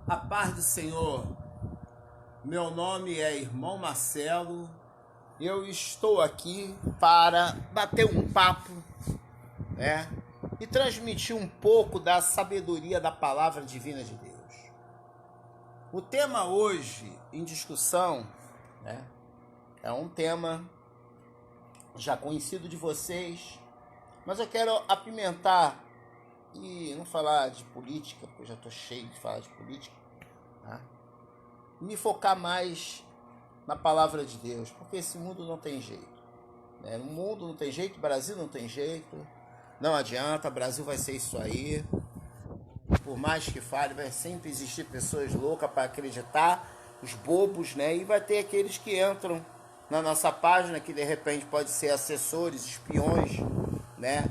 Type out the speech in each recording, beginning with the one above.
A paz do Senhor, meu nome é Irmão Marcelo, eu estou aqui para bater um papo, né? E transmitir um pouco da sabedoria da palavra divina de Deus. O tema hoje em discussão, né, é um tema já conhecido de vocês, mas eu quero apimentar e não falar de política, porque eu já estou cheio de falar de política, tá? Me focar mais na palavra de Deus, porque esse mundo não tem jeito, né? O mundo não tem jeito, o Brasil não tem jeito, não adianta, o Brasil vai ser isso aí. Por mais que fale, vai sempre existir pessoas loucas para acreditar, os bobos, né? E vai ter aqueles que entram na nossa página, que de repente pode ser assessores, espiões, né?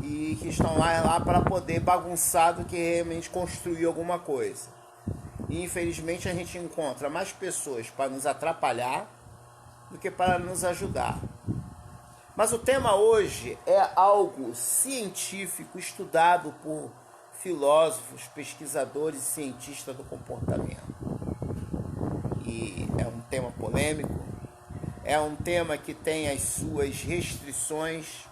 E que estão lá para poder bagunçar do que realmente construir alguma coisa. E infelizmente a gente encontra mais pessoas para nos atrapalhar do que para nos ajudar. Mas o tema hoje é algo científico, estudado por filósofos, pesquisadores e cientistas do comportamento. E é um tema polêmico, é um tema que tem as suas restrições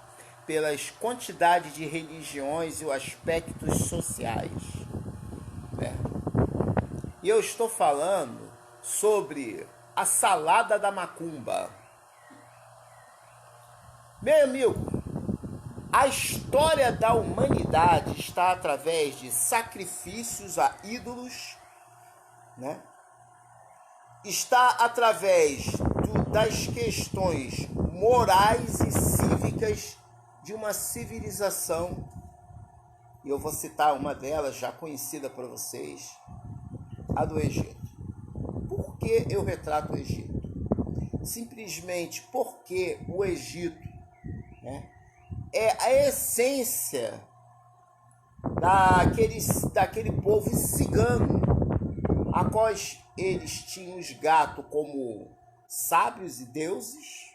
pelas quantidades de religiões e os aspectos sociais, né? E eu estou falando sobre a salada da macumba. Meu amigo, a história da humanidade está através de sacrifícios a ídolos, né? Está através das questões morais e cívicas de uma civilização, e eu vou citar uma delas já conhecida para vocês, a do Egito. Por que eu retrato o Egito? Simplesmente porque o Egito, né, é a essência daquele povo cigano, a quais eles tinham os gatos como sábios e deuses,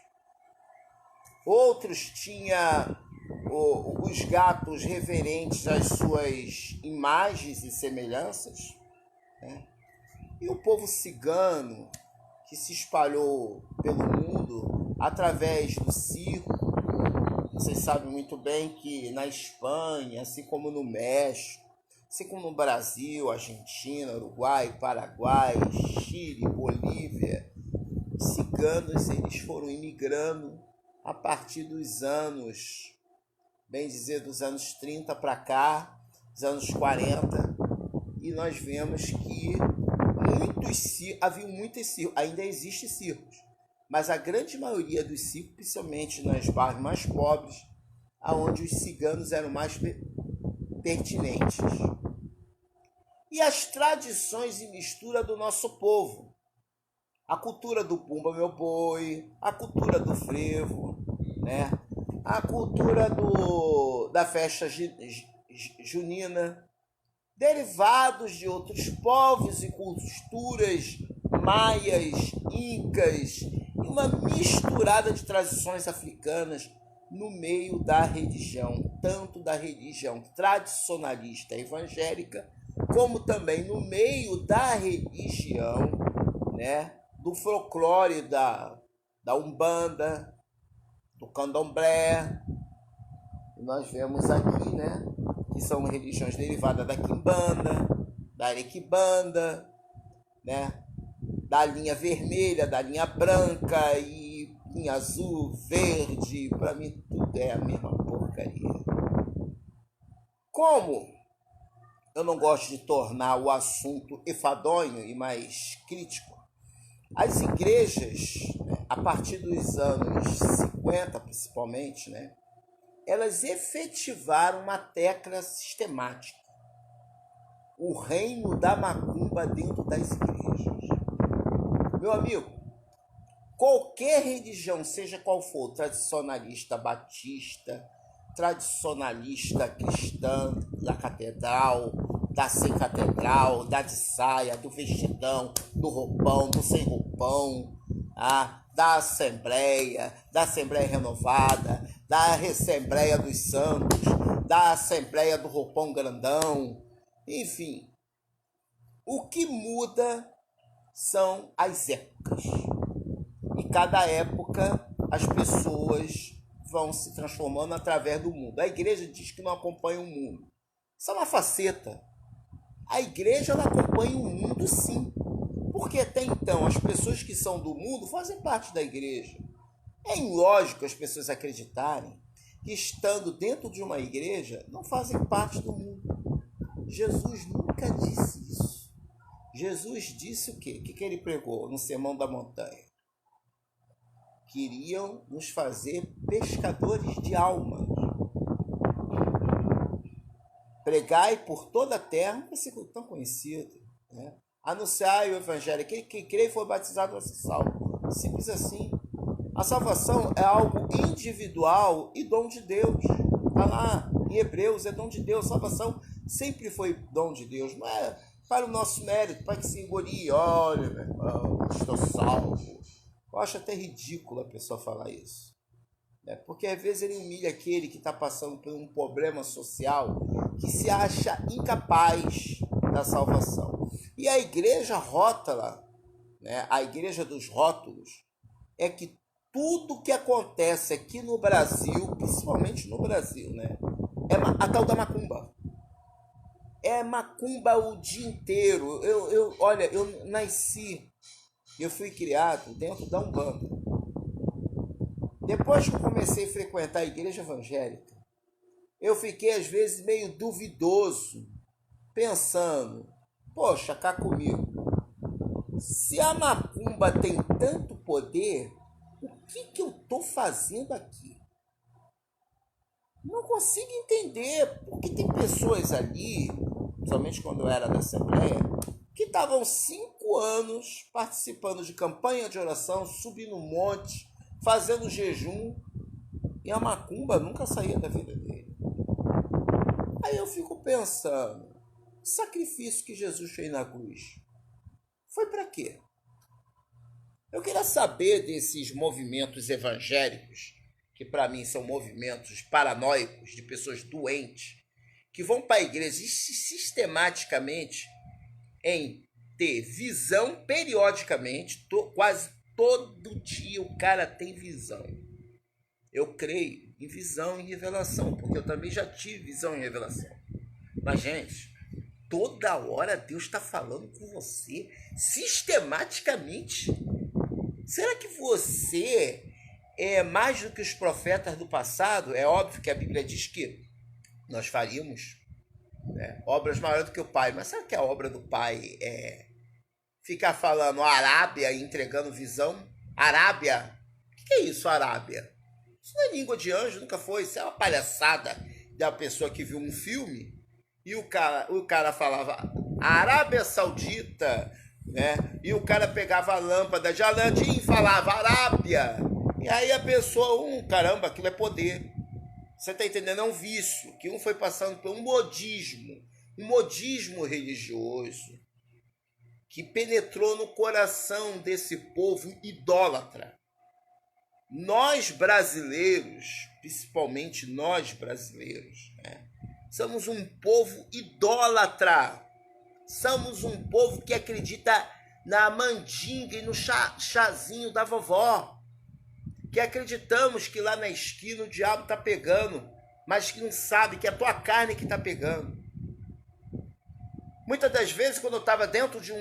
outros tinham os gatos reverentes às suas imagens e semelhanças, né? E o povo cigano, que se espalhou pelo mundo através do circo. Vocês sabem muito bem que na Espanha, assim como no México, assim como no Brasil, Argentina, Uruguai, Paraguai, Chile, Bolívia, ciganos eles foram imigrando a partir dos anos, bem dizer, dos anos 30 para cá, dos anos 40, e nós vemos que havia muitos circos, ainda existem circos, mas a grande maioria dos circos, principalmente nos bairros mais pobres, aonde os ciganos eram mais pertinentes. E as tradições e mistura do nosso povo, a cultura do Bumba Meu Boi, a cultura do frevo, né? A cultura da festa junina, derivados de outros povos e culturas maias, incas, e uma misturada de tradições africanas no meio da religião, tanto da religião tradicionalista evangélica, como também no meio da religião, né, do folclore da Umbanda, do Candomblé. E nós vemos aqui, né, que são religiões derivadas da Quimbanda, da Arequibanda, né, da linha vermelha, da linha branca e linha azul, verde. Para mim tudo é a mesma porcaria. Como eu não gosto de tornar o assunto enfadonho e mais crítico, as igrejas, né, a partir dos anos 50 principalmente, né, elas efetivaram uma tecla sistemática: o reino da macumba dentro das igrejas. Meu amigo, qualquer religião, seja qual for, tradicionalista batista, tradicionalista cristã, da catedral, da sem catedral, da de saia, do vestidão, do roupão, do sem roupão, da Assembleia Renovada, da Assembleia dos Santos, da Assembleia do Roupão Grandão, enfim, O que muda são as épocas. E cada época as pessoas vão se transformando através do mundo. A igreja diz que não acompanha o mundo. Isso é uma faceta. A igreja ela acompanha o mundo, sim. Porque até então as pessoas que são do mundo fazem parte da igreja. É ilógico as pessoas acreditarem que estando dentro de uma igreja não fazem parte do mundo. Jesus nunca disse isso. Jesus disse o quê? O que ele pregou no Sermão da Montanha? Queriam nos fazer pescadores de almas. Pregai por toda a terra, um versículo tão conhecido, né? Anunciai o evangelho, aquele que crê e for batizado vai ser salvo. Simples assim. A salvação é algo individual e dom de Deus. Está lá em Hebreus, é dom de Deus. Salvação sempre foi dom de Deus. Não é para o nosso mérito, para que se engolie. Olha, meu irmão, estou salvo. Eu acho até ridículo a pessoa falar isso. Porque às vezes ele humilha aquele que está passando por um problema social, que se acha incapaz da salvação. E a igreja rótula, né? A igreja dos rótulos, é que tudo que acontece aqui no Brasil, principalmente no Brasil, né? É a tal da macumba. É macumba o dia inteiro. Olha, eu nasci, eu fui criado dentro da Umbanda. Depois que eu comecei a frequentar a igreja evangélica, eu fiquei às vezes meio duvidoso, pensando, poxa, cá comigo, se a macumba tem tanto poder, o que eu estou fazendo aqui? Não consigo entender, porque tem pessoas ali, principalmente quando eu era da Assembleia, que estavam 5 anos participando de campanha de oração, subindo um monte, fazendo jejum, e a macumba nunca saía da vida dele. Aí eu fico pensando, o sacrifício que Jesus fez na cruz foi para quê? Eu queria saber desses movimentos evangélicos, que para mim são movimentos paranoicos, de pessoas doentes, que vão para a igreja sistematicamente em ter visão periodicamente, quase todo dia o cara tem visão. Eu creio em visão e revelação, porque eu também já tive visão e revelação. Mas, gente, toda hora Deus está falando com você sistematicamente. Será que você é mais do que os profetas do passado? É óbvio que a Bíblia diz que nós faríamos, né, obras maiores do que o Pai. Mas será que a obra do Pai é ficar falando Arábia e entregando visão? Arábia? O que é isso, Arábia? Isso não é língua de anjo, nunca foi. Isso é uma palhaçada da pessoa que viu um filme e o cara falava Arábia Saudita, né? E o cara pegava a lâmpada de Aladim e falava Arábia. E aí a pessoa, caramba, aquilo é poder. Você está entendendo? É um vício, que foi passando por um modismo religioso, que penetrou no coração desse povo idólatra. Nós brasileiros, principalmente nós brasileiros, né, somos um povo idólatra. Somos um povo que acredita na mandinga e no chazinho da vovó. Que acreditamos que lá na esquina o diabo está pegando, mas que não sabe que é a tua carne que está pegando. Muitas das vezes, quando eu estava dentro de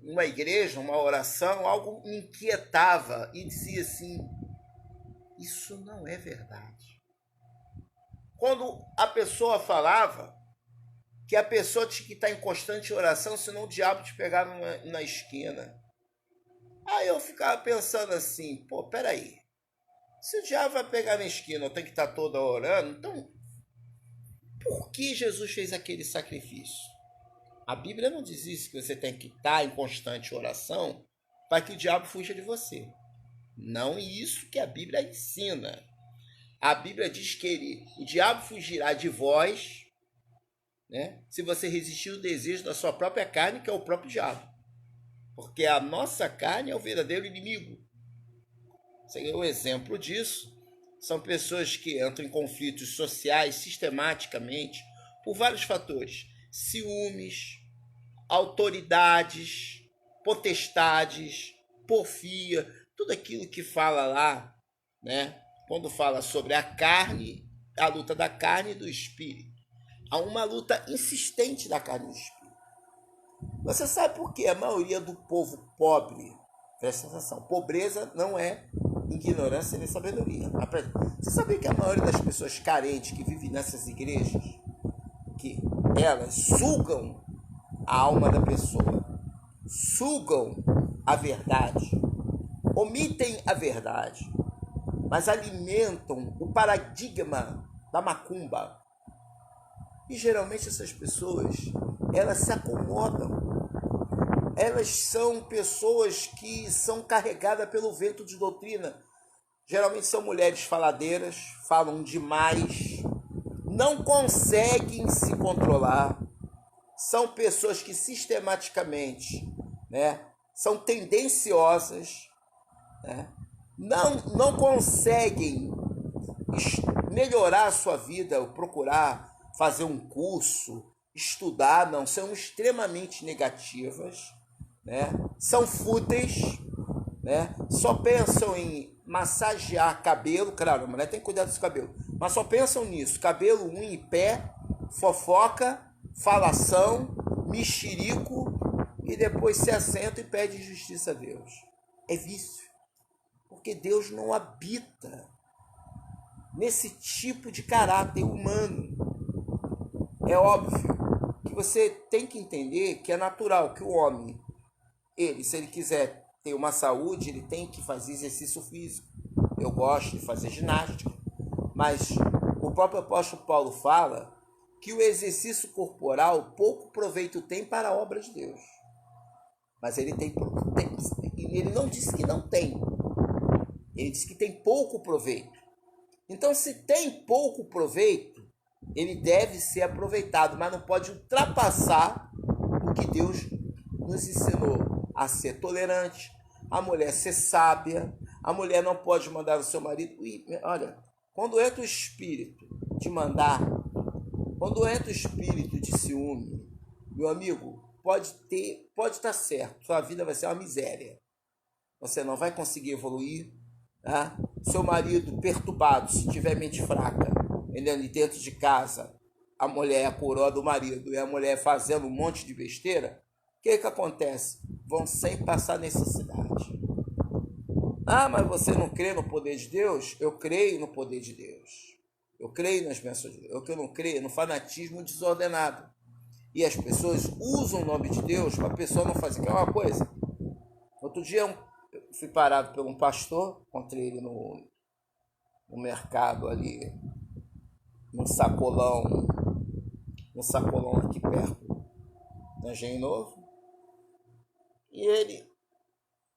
uma igreja, uma oração, algo me inquietava e dizia assim, isso não é verdade. Quando a pessoa falava que a pessoa tinha que estar em constante oração, senão o diabo te pegava na esquina. Aí eu ficava pensando assim, peraí, se o diabo vai pegar na esquina, eu tenho que estar toda orando, então por que Jesus fez aquele sacrifício? A Bíblia não diz isso, que você tem que estar em constante oração para que o diabo fuja de você. Não isso que a Bíblia ensina. A Bíblia diz que o diabo fugirá de vós, né, se você resistir ao desejo da sua própria carne, que é o próprio diabo. Porque a nossa carne é o verdadeiro inimigo. O exemplo disso são pessoas que entram em conflitos sociais sistematicamente por vários fatores. Ciúmes, autoridades, potestades, porfia, tudo aquilo que fala lá, né? Quando fala sobre a carne, a luta da carne e do espírito. Há uma luta insistente da carne e do espírito. Você sabe por que a maioria do povo pobre, presta atenção, pobreza não é ignorância nem sabedoria. Você sabia que a maioria das pessoas carentes que vivem nessas igrejas, que elas sugam a alma da pessoa, sugam a verdade, omitem a verdade, mas alimentam o paradigma da macumba. E geralmente essas pessoas, elas se acomodam. Elas são pessoas que são carregadas pelo vento de doutrina. Geralmente são mulheres faladeiras, falam demais, não conseguem se controlar. São pessoas que sistematicamente, né, são tendenciosas, né, não conseguem melhorar a sua vida, ou procurar fazer um curso, estudar, não, são extremamente negativas, né? São fúteis, né? Só pensam em massagear cabelo, claro, a mulher tem que cuidar do seu cabelo, mas só pensam nisso, cabelo, unha e pé, fofoca, falação, mexerico, e depois se assenta e pede justiça a Deus. É vício, porque Deus não habita nesse tipo de caráter humano. É óbvio que você tem que entender que é natural que o homem, se ele quiser ter uma saúde, ele tem que fazer exercício físico. Eu gosto de fazer ginástica, mas o próprio apóstolo Paulo fala que o exercício corporal pouco proveito tem para a obra de Deus. Mas ele não disse que não tem. Ele disse que tem pouco proveito. Então, se tem pouco proveito, ele deve ser aproveitado, mas não pode ultrapassar o que Deus nos ensinou a ser tolerante, a mulher ser sábia, a mulher não pode mandar o seu marido. E, olha, quando entra o espírito de mandar, quando entra o espírito de ciúme, meu amigo, pode estar certo, sua vida vai ser uma miséria. Você não vai conseguir evoluir, tá? Seu marido perturbado, se tiver mente fraca, ele ali dentro de casa, a mulher é a coroa do marido e a mulher fazendo um monte de besteira, o que acontece? Vão sempre passar necessidade. Ah, mas você não crê no poder de Deus? Eu creio no poder de Deus. Eu creio nas bênçãos de Deus. O que eu não creio no fanatismo desordenado. E as pessoas usam o nome de Deus para a pessoa não fazer. Que é uma coisa. Outro dia eu fui parado por um pastor, encontrei ele no mercado ali, num sacolão aqui perto, na Engenho Novo. E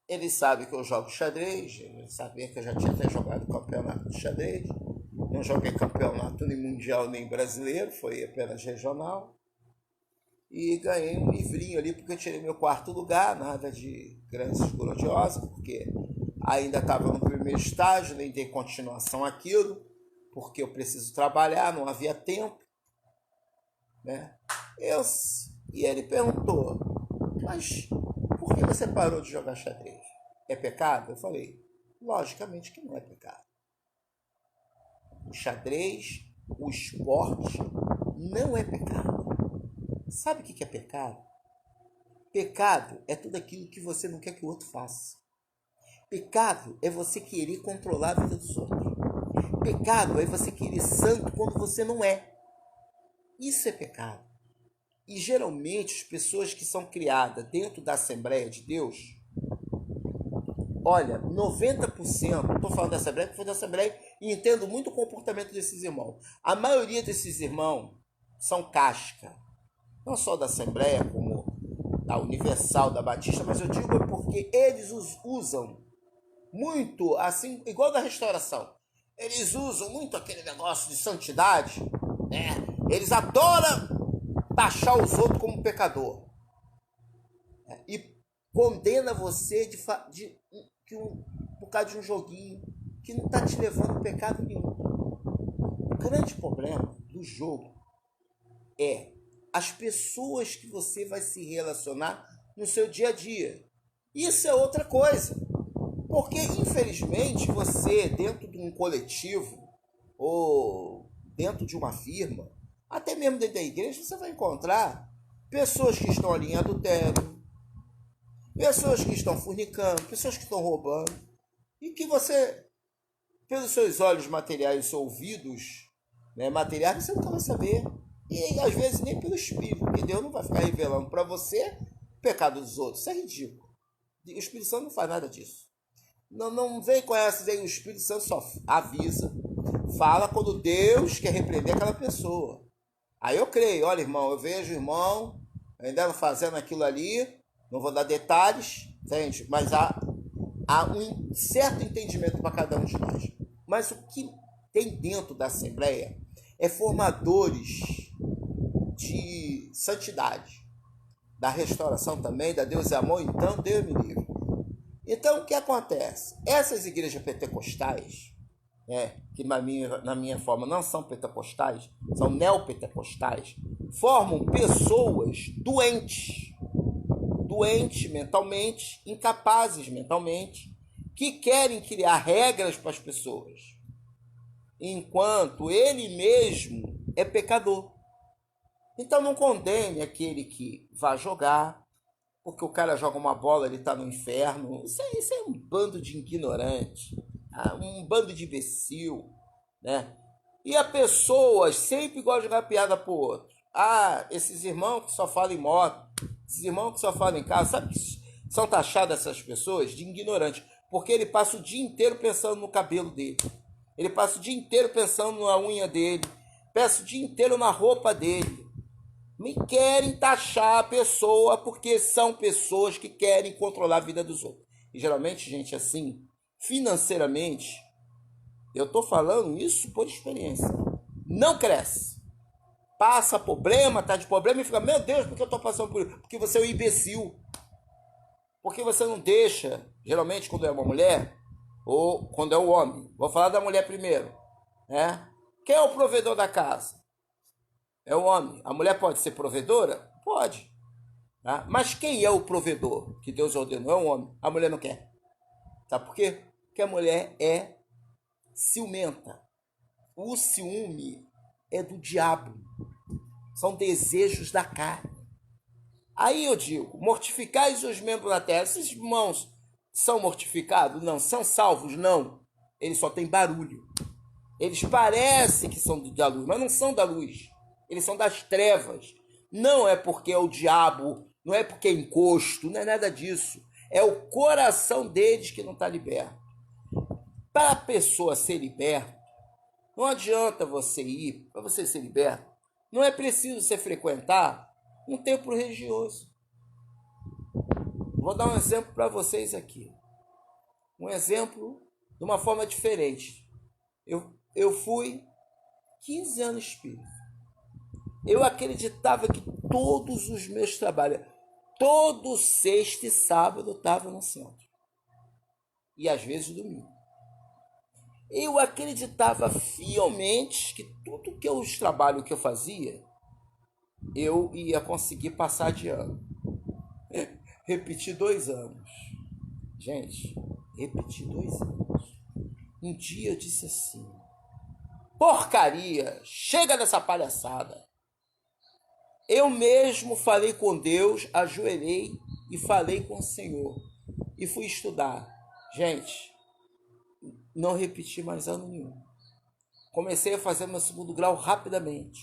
ele sabe que eu jogo xadrez, ele sabia que eu já tinha até jogado campeonato de xadrez. Não joguei campeonato nem mundial nem brasileiro, foi apenas regional. E ganhei um livrinho ali, porque eu tirei meu quarto lugar, nada de grandes gloriosas, porque ainda estava no primeiro estágio, nem dei continuação àquilo, porque eu preciso trabalhar, não havia tempo, né? E ele perguntou, mas por que você parou de jogar xadrez? É pecado? Eu falei, logicamente que não é pecado. O xadrez, o esporte, não é pecado. Sabe o que é pecado? Pecado é tudo aquilo que você não quer que o outro faça. Pecado é você querer controlar a vida dos outros. Pecado é você querer santo quando você não é. Isso é pecado. E geralmente as pessoas que são criadas dentro da Assembleia de Deus, olha, 90%, estou falando da Assembleia porque foi da Assembleia e entendo muito o comportamento desses irmãos. A maioria desses irmãos são casca. Não só da Assembleia, como da Universal, da Batista, mas eu digo porque eles os usam muito, assim, igual da restauração. Eles usam muito aquele negócio de santidade, né? Eles adoram taxar os outros como pecador. E condena você por causa de um joguinho que não está te levando a pecado nenhum. O grande problema do jogo é as pessoas que você vai se relacionar no seu dia a dia. Isso é outra coisa. Porque, infelizmente, você, dentro de um coletivo, ou dentro de uma firma, até mesmo dentro da igreja, você vai encontrar pessoas que estão ali em adultério, pessoas que estão fornicando, pessoas que estão roubando, e que você, pelos seus olhos materiais e seus ouvidos, né, materiais, você nunca vai saber. E às vezes nem pelo Espírito, porque Deus não vai ficar revelando para você o pecado dos outros. Isso é ridículo. O Espírito Santo não faz nada disso. Não vem com essa, o Espírito Santo só avisa, fala quando Deus quer repreender aquela pessoa. Aí eu creio, olha, irmão, eu vejo o irmão ainda fazendo aquilo ali, não vou dar detalhes, entende? Mas há um certo entendimento para cada um de nós. Mas o que tem dentro da Assembleia é formadores de santidade, da restauração também, da Deus é amor, então Deus me livre. Então o que acontece? Essas igrejas pentecostais, que na minha forma não são pentecostais, são neopentecostais, formam pessoas doentes mentalmente, incapazes mentalmente, que querem criar regras para as pessoas, enquanto ele mesmo é pecador. Então não condene aquele que vai jogar, porque o cara joga uma bola, ele está no inferno. Isso é um bando de ignorante, um bando de imbecil, né? E a pessoa sempre gosta de jogar piada pro outro. Esses irmãos que só falam em moto, esses irmãos que só falam em casa, sabe que são taxadas essas pessoas de ignorante, porque ele passa o dia inteiro pensando no cabelo dele, ele passa o dia inteiro pensando na unha dele, passa o dia inteiro na roupa dele. Me querem taxar a pessoa porque são pessoas que querem controlar a vida dos outros. E geralmente, gente, assim, financeiramente, eu tô falando isso por experiência, não cresce. Passa problema, tá de problema e fica, meu Deus, por que eu tô passando por isso? Porque você é um imbecil. Porque você não deixa, geralmente quando é uma mulher, ou quando é um homem. Vou falar da mulher primeiro, né? Quem é o provedor da casa? É o homem. A mulher pode ser provedora? Pode. Tá? Mas quem é o provedor que Deus ordenou? É o homem. A mulher não quer. Sabe por quê? Porque a mulher é ciumenta. O ciúme é do diabo. São desejos da carne. Aí eu digo, mortificais os membros da terra. Esses irmãos são mortificados? Não. São salvos? Não. Eles só têm barulho. Eles parecem que são da luz, mas não são da luz. Eles são das trevas. Não é porque é o diabo, não é porque é encosto, não é nada disso. É o coração deles que não está liberto. Para a pessoa ser liberta, não adianta você ir, para você ser liberto, não é preciso você frequentar um templo religioso. Vou dar um exemplo para vocês aqui. Um exemplo de uma forma diferente. Eu fui 15 anos espírita. Eu acreditava que todos os meus trabalhos, todo sexta e sábado, estava no centro. E às vezes domingo. Eu acreditava fielmente que tudo que os trabalhos que eu fazia, eu ia conseguir passar de ano. Repeti 2 anos. Gente, repeti 2 anos. Um dia eu disse assim, porcaria, chega dessa palhaçada. Eu mesmo falei com Deus, ajoelhei e falei com o Senhor. E fui estudar. Gente, não repeti mais ano nenhum. Comecei a fazer meu segundo grau rapidamente.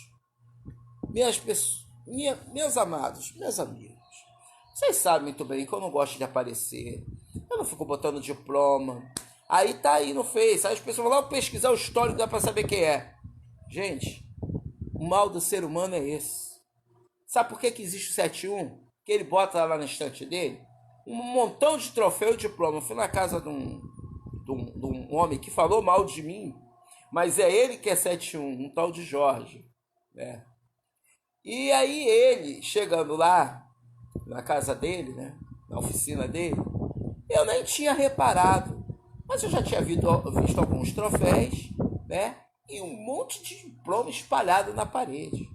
Meus amados, meus amigos, vocês sabem muito bem que eu não gosto de aparecer. Eu não fico botando diploma. Aí tá aí no Face. Aí as pessoas vão lá pesquisar o histórico, dá pra saber quem é. Gente, o mal do ser humano é esse. Sabe por que existe o 71? Que ele bota lá na estante dele um montão de troféu e diploma. Eu fui na casa de um homem que falou mal de mim, mas é ele que é 71, um tal de Jorge, né? E aí ele, chegando lá, na casa dele, né, na oficina dele, eu nem tinha reparado, mas eu já tinha visto alguns troféus, né, e um monte de diploma espalhado na parede.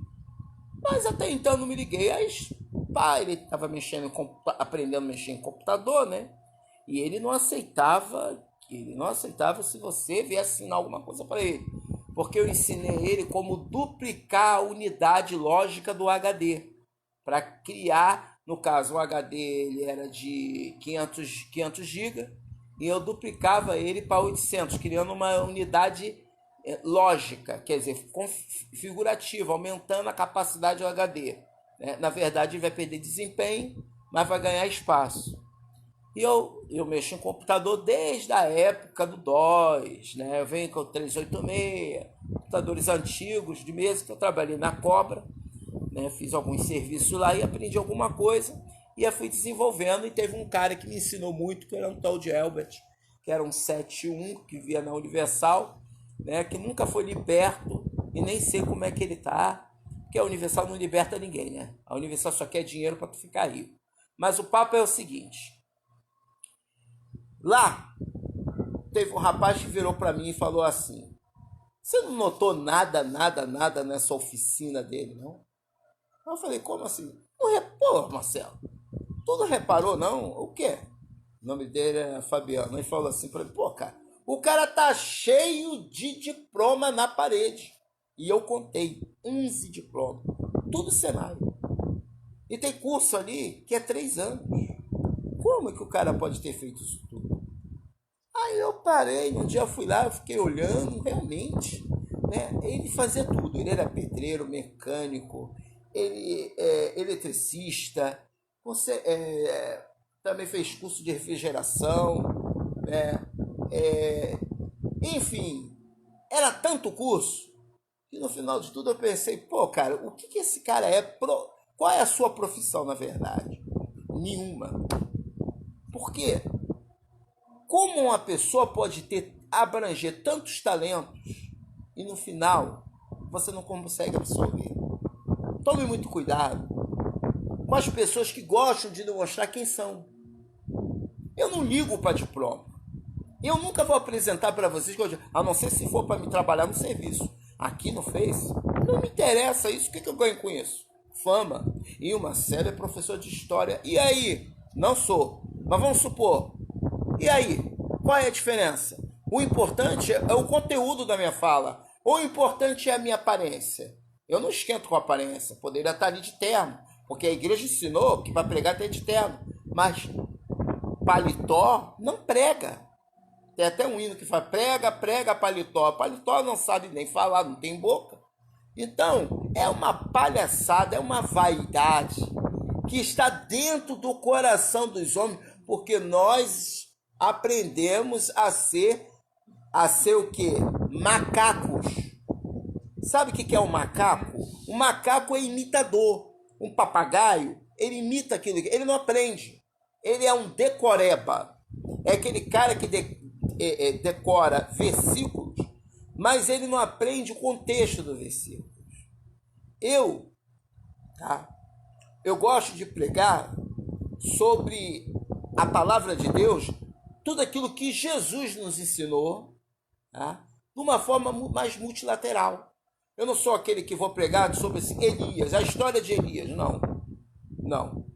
Mas até então não me liguei. Aí, pá, ele estava aprendendo a mexer em computador, né? E ele não aceitava se você viesse ensinar alguma coisa para ele. Porque eu ensinei ele como duplicar a unidade lógica do HD. Para criar, no caso, o HD ele era de 500 GB e eu duplicava ele para 800, criando uma unidade lógica, quer dizer, configurativa, aumentando a capacidade do HD. Né? Na verdade, ele vai perder desempenho, mas vai ganhar espaço. E eu mexo em computador desde a época do DOS, né? Eu venho com o 386, computadores antigos de mesa, que eu trabalhei na Cobra, né? Fiz alguns serviços lá e aprendi alguma coisa, e eu fui desenvolvendo, e teve um cara que me ensinou muito, que era um tal de Elbert, que era um 71, que via na Universal, né? Que nunca foi liberto, e nem sei como é que ele tá, porque a Universal não liberta ninguém, né? A Universal só quer dinheiro para tu ficar rico. Mas o papo é o seguinte: lá, teve um rapaz que virou para mim e falou assim: você não notou nada nessa oficina dele, não? Eu falei: como assim? Pô, Marcelo, tu não reparou, não? O quê? O nome dele é Fabiano. Ele falou assim para mim: pô, cara, o cara tá cheio de diploma na parede. E eu contei 11 diplomas, tudo Senai. E tem curso ali que é 3 anos. Como é que o cara pode ter feito isso tudo? Aí eu parei, um dia eu fui lá, eu fiquei olhando, realmente, né? Ele fazia tudo, ele era pedreiro, mecânico, ele é eletricista, também fez curso de refrigeração, né? Enfim, era tanto curso, que no final de tudo eu pensei: pô, cara, o que esse cara é? Qual é a sua profissão, na verdade? Nenhuma. Por quê? Como uma pessoa pode abranger tantos talentos e no final você não consegue absorver? Tome muito cuidado com as pessoas que gostam de demonstrar quem são. Eu não ligo para diploma. Eu nunca vou apresentar para vocês, a não ser se for para me trabalhar no serviço. Aqui no Face, não me interessa isso. O que eu ganho com isso? Fama. E uma série é professor de história. E aí? Não sou. Mas vamos supor. E aí? Qual é a diferença? O importante é o conteúdo da minha fala. O importante é a minha aparência. Eu não esquento com a aparência. Poderia estar ali de terno. Porque a igreja ensinou que para pregar tem de terno. Mas paletó não prega. Tem até um hino que fala: prega, prega, paletó. Paletó não sabe nem falar, não tem boca. Então, é uma palhaçada, é uma vaidade que está dentro do coração dos homens, porque nós aprendemos a ser o quê? Macacos. Sabe o que é um macaco? Um macaco é imitador. Um papagaio, ele imita aquilo, ele não aprende. Ele é um decoreba. É aquele cara que decora versículos, mas ele não aprende o contexto do versículo. Eu gosto de pregar sobre a palavra de Deus, tudo aquilo que Jesus nos ensinou, de uma forma mais multilateral. Eu não sou aquele que vou pregar sobre Elias, a história de Elias, não.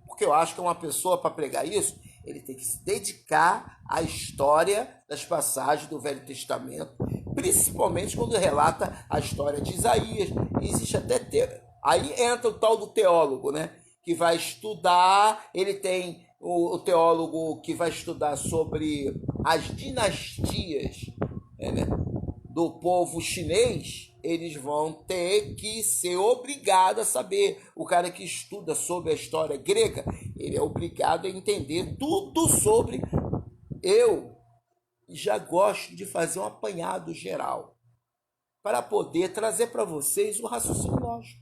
Porque eu acho que uma pessoa, para pregar isso, ele tem que se dedicar à história das passagens do Velho Testamento, principalmente quando relata a história de Isaías. Existe até aí entra o tal do teólogo, né? Que vai estudar, ele tem o teólogo que vai estudar sobre as dinastias, né, do povo chinês. Eles vão ter que ser obrigados a saber. O cara que estuda sobre a história grega, ele é obrigado a entender tudo sobre. Eu já gosto de fazer um apanhado geral para poder trazer para vocês o raciocínio lógico.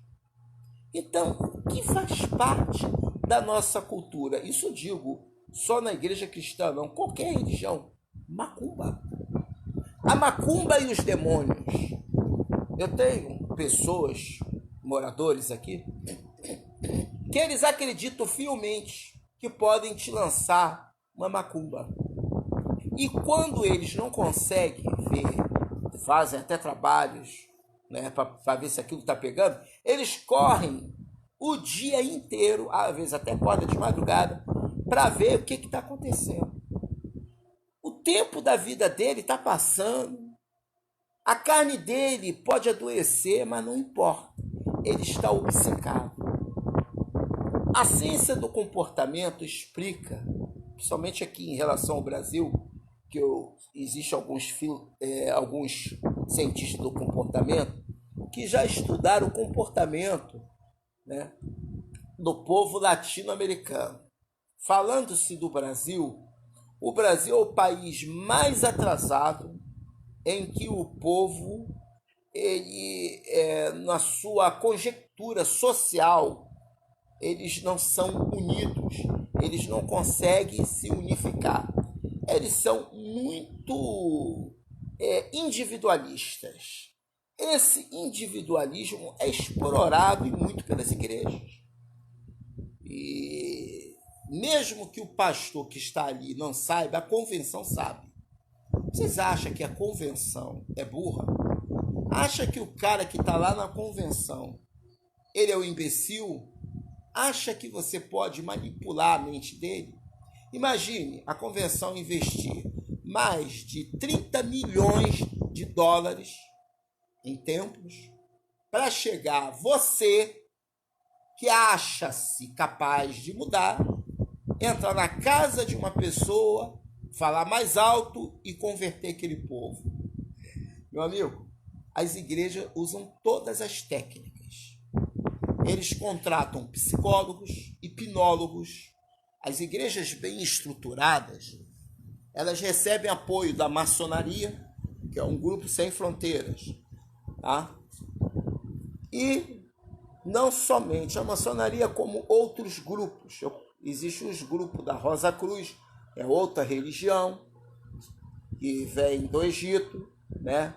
Então, o que faz parte da nossa cultura? Isso eu digo só na igreja cristã, não, qualquer religião. Macumba. A macumba e os demônios. Eu tenho pessoas, moradores aqui, que eles acreditam fielmente que podem te lançar uma macumba. E quando eles não conseguem ver, fazem até trabalhos, né, para ver se aquilo está pegando, eles correm o dia inteiro, às vezes até acorda de madrugada, para ver o que está acontecendo. O tempo da vida dele está passando. A carne dele pode adoecer, mas não importa. Ele está obcecado. A ciência do comportamento explica, principalmente aqui em relação ao Brasil, que existem alguns cientistas do comportamento que já estudaram o comportamento, né, do povo latino-americano. Falando-se do Brasil, o Brasil é o país mais atrasado em que o povo, na sua conjectura social, eles não são unidos, eles não conseguem se unificar. Eles são muito individualistas. Esse individualismo é explorado e muito pelas igrejas. E mesmo que o pastor que está ali não saiba, a convenção sabe. Vocês acham que a convenção é burra? Acha que o cara que está lá na convenção, ele é um imbecil? Acha que você pode manipular a mente dele? Imagine a convenção investir mais de 30 milhões de dólares em templos para chegar você que acha-se capaz de mudar, entrar na casa de uma pessoa, falar mais alto e converter aquele povo. Meu amigo, as igrejas usam todas as técnicas. Eles contratam psicólogos, hipnólogos. As igrejas bem estruturadas, elas recebem apoio da maçonaria, que é um grupo sem fronteiras, tá? E não somente a maçonaria, como outros grupos. Existe os grupos da Rosa Cruz, é outra religião que vem do Egito, né?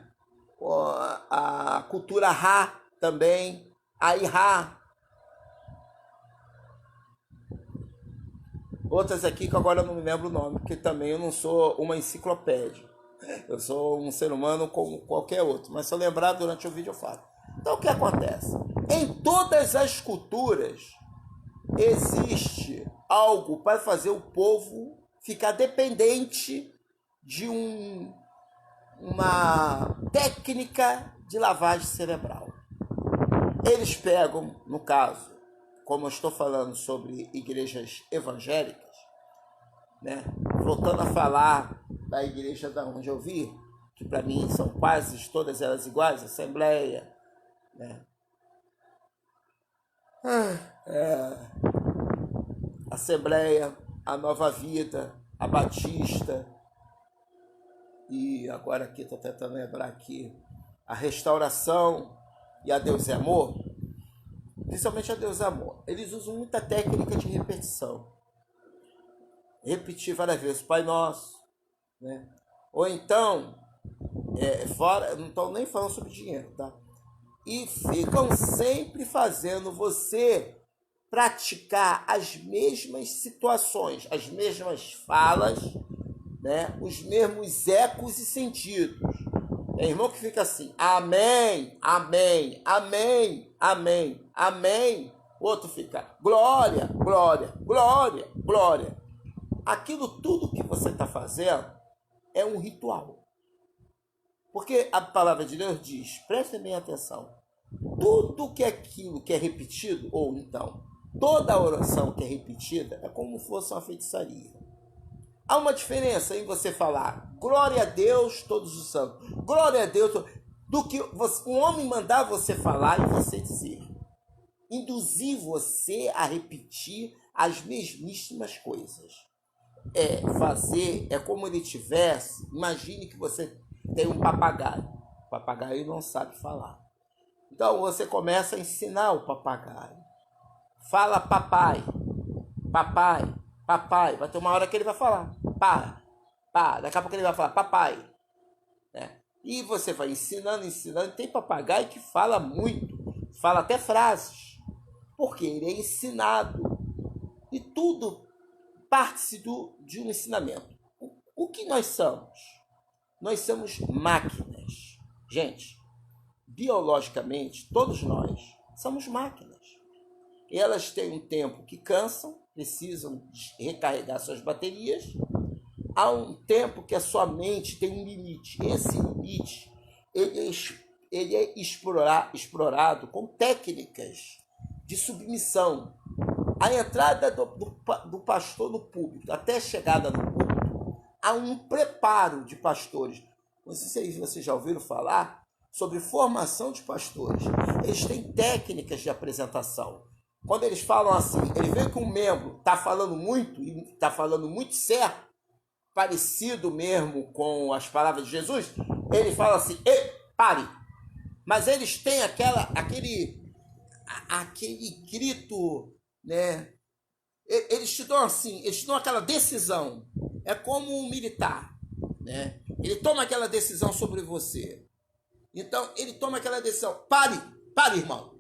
A cultura Ra também, a Ihá. Outras aqui que agora eu não me lembro o nome, porque também eu não sou uma enciclopédia. Eu sou um ser humano como qualquer outro, mas se eu lembrar durante o vídeo eu falo. Então o que acontece? Em todas as culturas existe algo para fazer o povo ficar dependente de uma técnica de lavagem cerebral. Eles pegam, no caso, como eu estou falando sobre igrejas evangélicas, né? Voltando a falar da igreja da onde eu vi, que para mim são quase todas elas iguais, Assembleia, né? Assembleia, a Nova Vida, a Batista, e agora aqui estou tentando lembrar aqui, a Restauração e a Deus é Amor, principalmente a Deus é Amor. Eles usam muita técnica de repetição. Repetir várias vezes, Pai Nosso, né? Ou então, fora, não estou nem falando sobre dinheiro, tá? E ficam sempre fazendo você praticar as mesmas situações, as mesmas falas, né? Os mesmos ecos e sentidos. Tem irmão que fica assim, amém, amém, amém, amém, amém. O outro fica, glória, glória, glória, glória. Aquilo tudo que você está fazendo é um ritual. Porque a palavra de Deus diz, prestem bem atenção, tudo que é aquilo que é repetido, ou então, toda oração que é repetida, é como se fosse uma feitiçaria. Há uma diferença em você falar glória a Deus todos os santos, glória a Deus, do que um homem mandar você falar e você dizer. Induzir você a repetir as mesmíssimas coisas. É como ele tivesse, imagine que você tem um papagaio. O papagaio não sabe falar. Então você começa a ensinar o papagaio. Fala papai, papai, papai. Vai ter uma hora que ele vai falar pá, pá. Daqui a pouco ele vai falar papai, né? E você vai ensinando, ensinando. Tem papagaio que fala muito, fala até frases, porque ele é ensinado. E tudo parte-se de um ensinamento. O que nós somos? Nós somos máquinas. Gente, biologicamente, todos nós somos máquinas. elas têm um tempo que cansam, precisam recarregar suas baterias. Há um tempo que a sua mente tem um limite. Esse limite ele é explorado com técnicas de submissão. A entrada do pastor no púlpito, até a chegada no púlpito, há um preparo de pastores. Não sei se vocês já ouviram falar sobre formação de pastores. Eles têm técnicas de apresentação. Quando eles falam assim, ele vê que um membro está falando muito, e está falando muito certo, parecido mesmo com as palavras de Jesus, ele fala assim, ei, pare. Mas eles têm aquele grito, né? Eles te dão assim, eles te dão aquela decisão. É como um militar, né? Ele toma aquela decisão sobre você. Então, ele toma aquela decisão. Pare, irmão.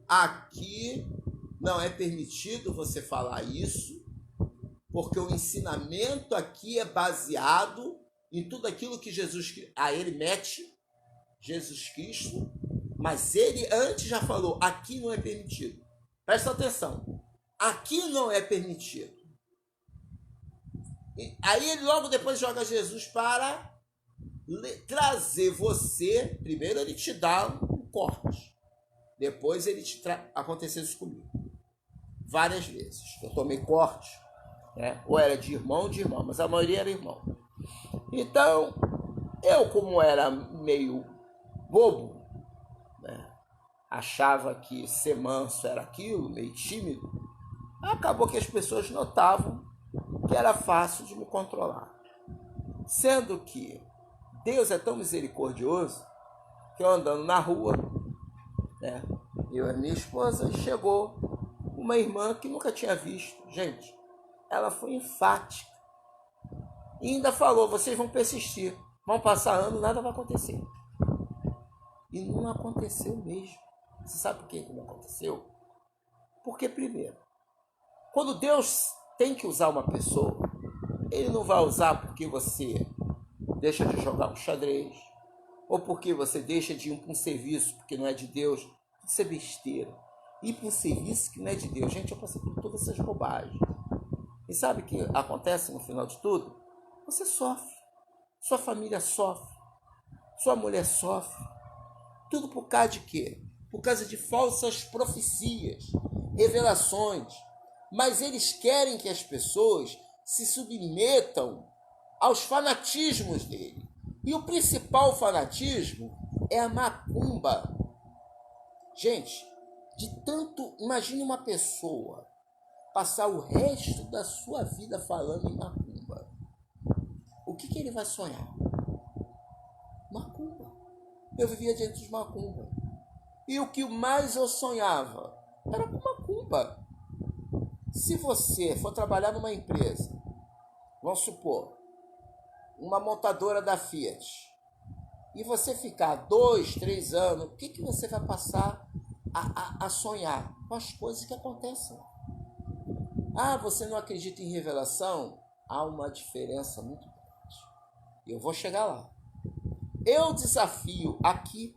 Aqui não é permitido você falar isso, porque o ensinamento aqui é baseado em tudo aquilo que Jesus... ele mete Jesus Cristo, mas ele antes já falou, aqui não é permitido. Presta atenção. Aqui não é permitido. E aí ele logo depois joga Jesus para trazer você... Primeiro ele te dá um corte. Depois ele te aconteceu isso comigo. Várias vezes. Eu tomei corte, né? Ou era de irmão ou de irmão, mas a maioria era irmão. Então, eu como era meio bobo, né? Achava que ser manso era aquilo, meio tímido, acabou que as pessoas notavam que era fácil de me controlar. Sendo que Deus é tão misericordioso que eu andando na rua, né? Eu e minha esposa, chegou uma irmã que nunca tinha visto. Gente, ela foi enfática. E ainda falou, vocês vão persistir. Vão passar anos, nada vai acontecer. E não aconteceu mesmo. Você sabe por que não aconteceu? Porque, primeiro, quando Deus tem que usar uma pessoa, ele não vai usar porque você deixa de jogar um xadrez, ou porque você deixa de ir para um serviço porque não é de Deus. Isso é besteira. Ir para um serviço que não é de Deus. Gente, eu passei por todas essas bobagens. E sabe o que acontece no final de tudo? Você sofre. Sua família sofre. Sua mulher sofre. Tudo por causa de quê? Por causa de falsas profecias, revelações. Mas eles querem que as pessoas se submetam aos fanatismos dele. E o principal fanatismo é a macumba. Gente, de tanto... Imagine uma pessoa passar o resto da sua vida falando em macumba. O que ele vai sonhar? Macumba. Eu vivia diante de macumba. E o que mais eu sonhava era com macumba. Se você for trabalhar numa empresa, vamos supor, uma montadora da Fiat, e você ficar 2, 3 anos, o que você vai passar a sonhar? Com as coisas que acontecem. Ah, você não acredita em revelação? Há uma diferença muito grande. Eu vou chegar lá. Eu desafio aqui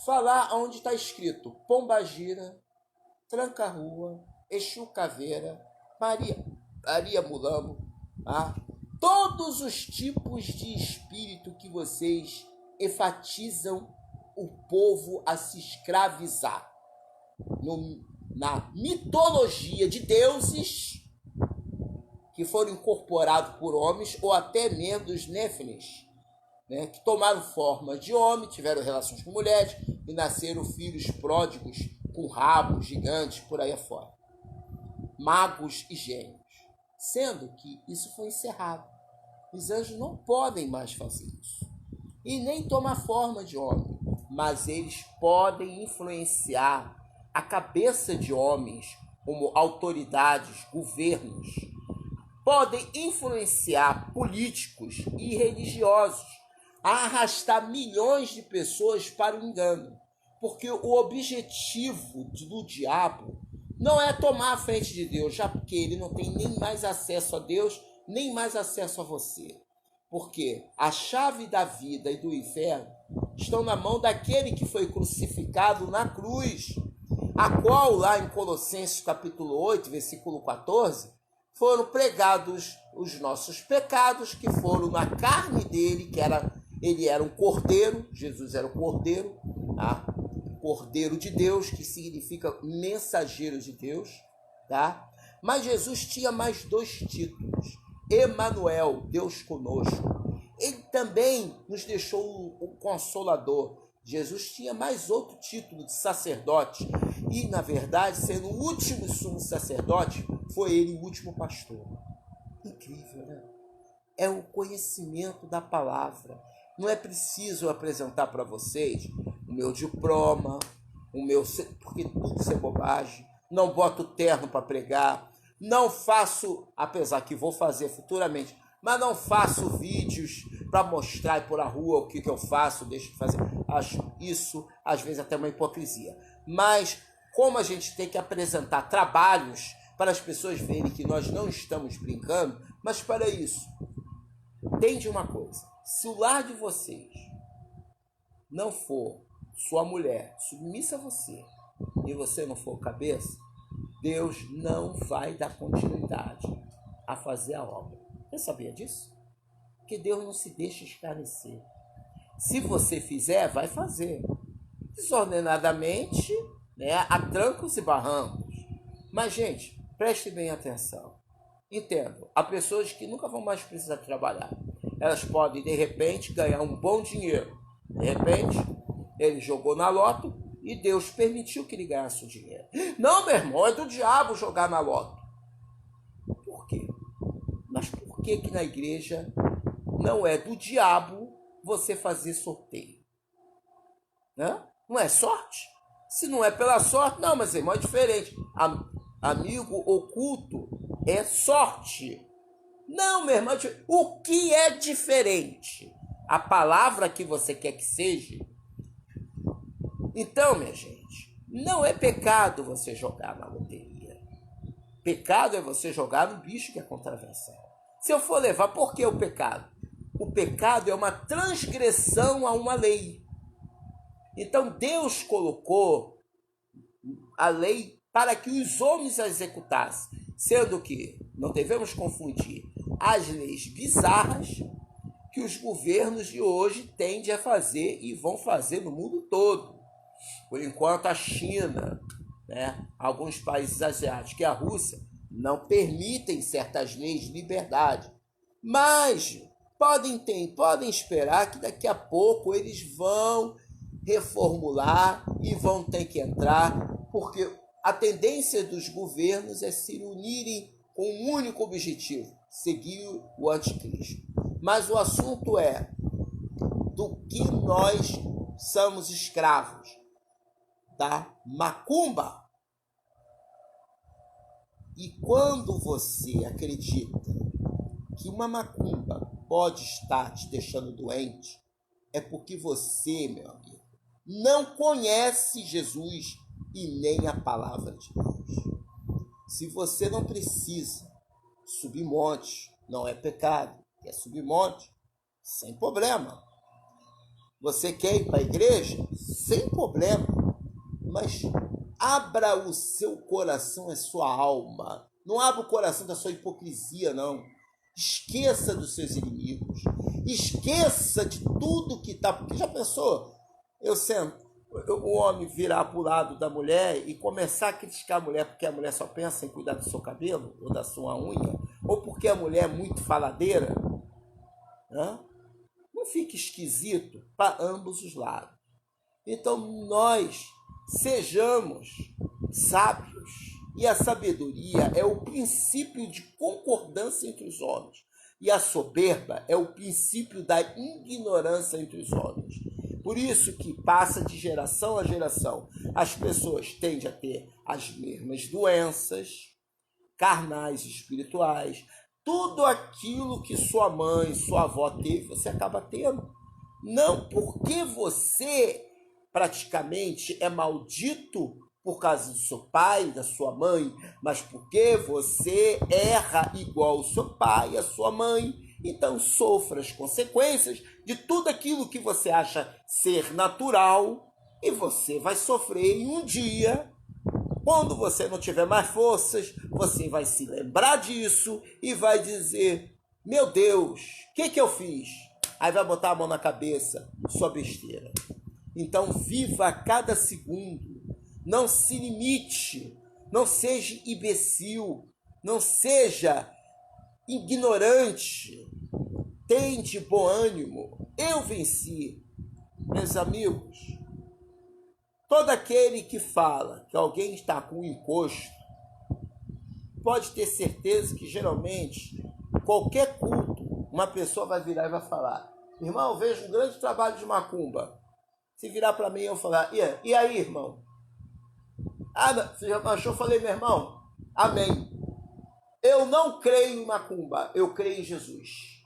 falar onde está escrito Pombagira, Tranca-Rua, Exu Caveira, Maria Mulambo, tá? Todos os tipos de espírito que vocês enfatizam o povo a se escravizar. Na mitologia de deuses que foram incorporados por homens ou até mesmo dos Néfilins, né, que tomaram forma de homem, tiveram relações com mulheres e nasceram filhos pródigos com rabos gigantes por aí afora. Magos e gênios. Sendo que isso foi encerrado. Os anjos não podem mais fazer isso. E nem tomar forma de homem. Mas eles podem influenciar a cabeça de homens, como autoridades, governos. Podem influenciar políticos e religiosos a arrastar milhões de pessoas para o engano. Porque o objetivo do diabo não é tomar a frente de Deus, já porque ele não tem nem mais acesso a Deus, nem mais acesso a você. Porque a chave da vida e do inferno estão na mão daquele que foi crucificado na cruz. a qual lá em Colossenses capítulo 8, versículo 14, foram pregados os nossos pecados que foram na carne dele, ele era um cordeiro, Jesus era o cordeiro, tá? Cordeiro de Deus, que significa mensageiro de Deus, tá? Mas Jesus tinha mais 2 títulos. Emanuel, Deus conosco. Ele também nos deixou o Consolador. Jesus tinha mais outro título de sacerdote. E, na verdade, sendo o último sumo sacerdote, foi ele o último pastor. Incrível, né? É o conhecimento da palavra. Não é preciso eu apresentar para vocês o meu diploma, porque tudo isso é bobagem. Não boto terno para pregar. Não faço, apesar que vou fazer futuramente, mas não faço vídeos para mostrar por a rua o que eu faço, deixo de fazer. Acho isso, às vezes, até uma hipocrisia. Mas, como a gente tem que apresentar trabalhos para as pessoas verem que nós não estamos brincando, mas para isso, entende uma coisa. Se o lar de vocês não for sua mulher submissa a você e você não for cabeça, Deus não vai dar continuidade a fazer a obra. Você sabia disso? Porque Deus não se deixa escarnecer. Se você fizer, vai fazer. Desordenadamente, né, a trancos e barrancos. Mas, gente, preste bem atenção. Entendo, há pessoas que nunca vão mais precisar trabalhar. Elas podem, de repente, ganhar um bom dinheiro. De repente, ele jogou na loto e Deus permitiu que ele ganhasse o dinheiro. Não, meu irmão, é do diabo jogar na loto. Por quê? Mas por que na igreja não é do diabo você fazer sorteio? Né? Não é sorte? Se não é pela sorte, não, mas irmão, é diferente. Amigo oculto é sorte. Não, meu irmão, o que é diferente? A palavra que você quer que seja. Então, minha gente, não é pecado você jogar na loteria. Pecado é você jogar no bicho que é contravenção. Se eu for levar, por que o pecado? O pecado é uma transgressão a uma lei. Então, Deus colocou a lei para que os homens a executassem, sendo que não devemos confundir as leis bizarras que os governos de hoje tendem a fazer e vão fazer no mundo todo. Por enquanto, a China, né, alguns países asiáticos e a Rússia não permitem certas leis de liberdade. Mas podem esperar que daqui a pouco eles vão reformular e vão ter que entrar, porque a tendência dos governos é se unirem com um único objetivo, seguir o anticristo. Mas o assunto é do que nós somos escravos, da macumba. E quando você acredita que uma macumba pode estar te deixando doente, é porque você, meu amigo, não conhece Jesus e nem a palavra de Deus. Se você não precisa subir monte, não é pecado. Quer subir monte? Sem problema. Você quer ir para a igreja? Sem problema. Mas abra o seu coração, a sua alma. Não abra o coração da sua hipocrisia, não. Esqueça dos seus inimigos. Esqueça de tudo que está... Porque já pensou? O homem virar para o lado da mulher e começar a criticar a mulher porque a mulher só pensa em cuidar do seu cabelo ou da sua unha, ou porque a mulher é muito faladeira, né? Não fique esquisito para ambos os lados. Então nós sejamos sábios, e a sabedoria é o princípio de concordância entre os homens, e a soberba é o princípio da ignorância entre os homens. Por isso que passa de geração a geração. As pessoas tendem a ter as mesmas doenças carnais, espirituais. Tudo aquilo que sua mãe, sua avó teve, você acaba tendo. Não porque você praticamente é maldito por causa do seu pai, da sua mãe, mas porque você erra igual o seu pai e a sua mãe. Então sofra as consequências de tudo aquilo que você acha ser natural, e você vai sofrer, e um dia Quando você não tiver mais forças, você vai se lembrar disso e vai dizer, meu Deus, o que eu fiz? Aí vai botar a mão na cabeça, sua besteira. Então viva cada segundo, não se limite, não seja imbecil, não seja ignorante, tem de bom ânimo, eu venci. Meus amigos, todo aquele que fala que alguém está com encosto, pode ter certeza que geralmente, qualquer culto, uma pessoa vai virar e vai falar, irmão, eu vejo um grande trabalho de macumba. Se virar para mim, eu falar, e aí, irmão? Ah, você já achou? Eu falei, meu irmão, amém. Eu não creio em macumba, eu creio em Jesus.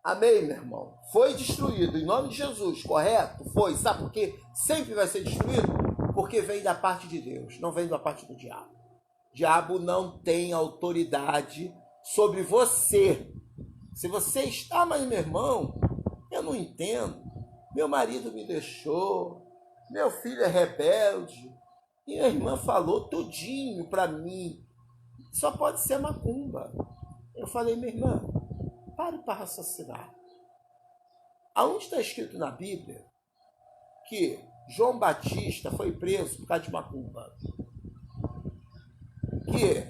Amém, meu irmão? Foi destruído em nome de Jesus, correto? Foi. Sabe por quê? Sempre vai ser destruído? Porque vem da parte de Deus, não vem da parte do diabo. O diabo não tem autoridade sobre você. Se você está, mas meu irmão, eu não entendo. Meu marido me deixou, meu filho é rebelde, e minha irmã falou tudinho para mim. Só pode ser macumba. Eu falei, minha irmã, pare para raciocinar. Aonde está escrito na Bíblia que João Batista foi preso por causa de macumba? Que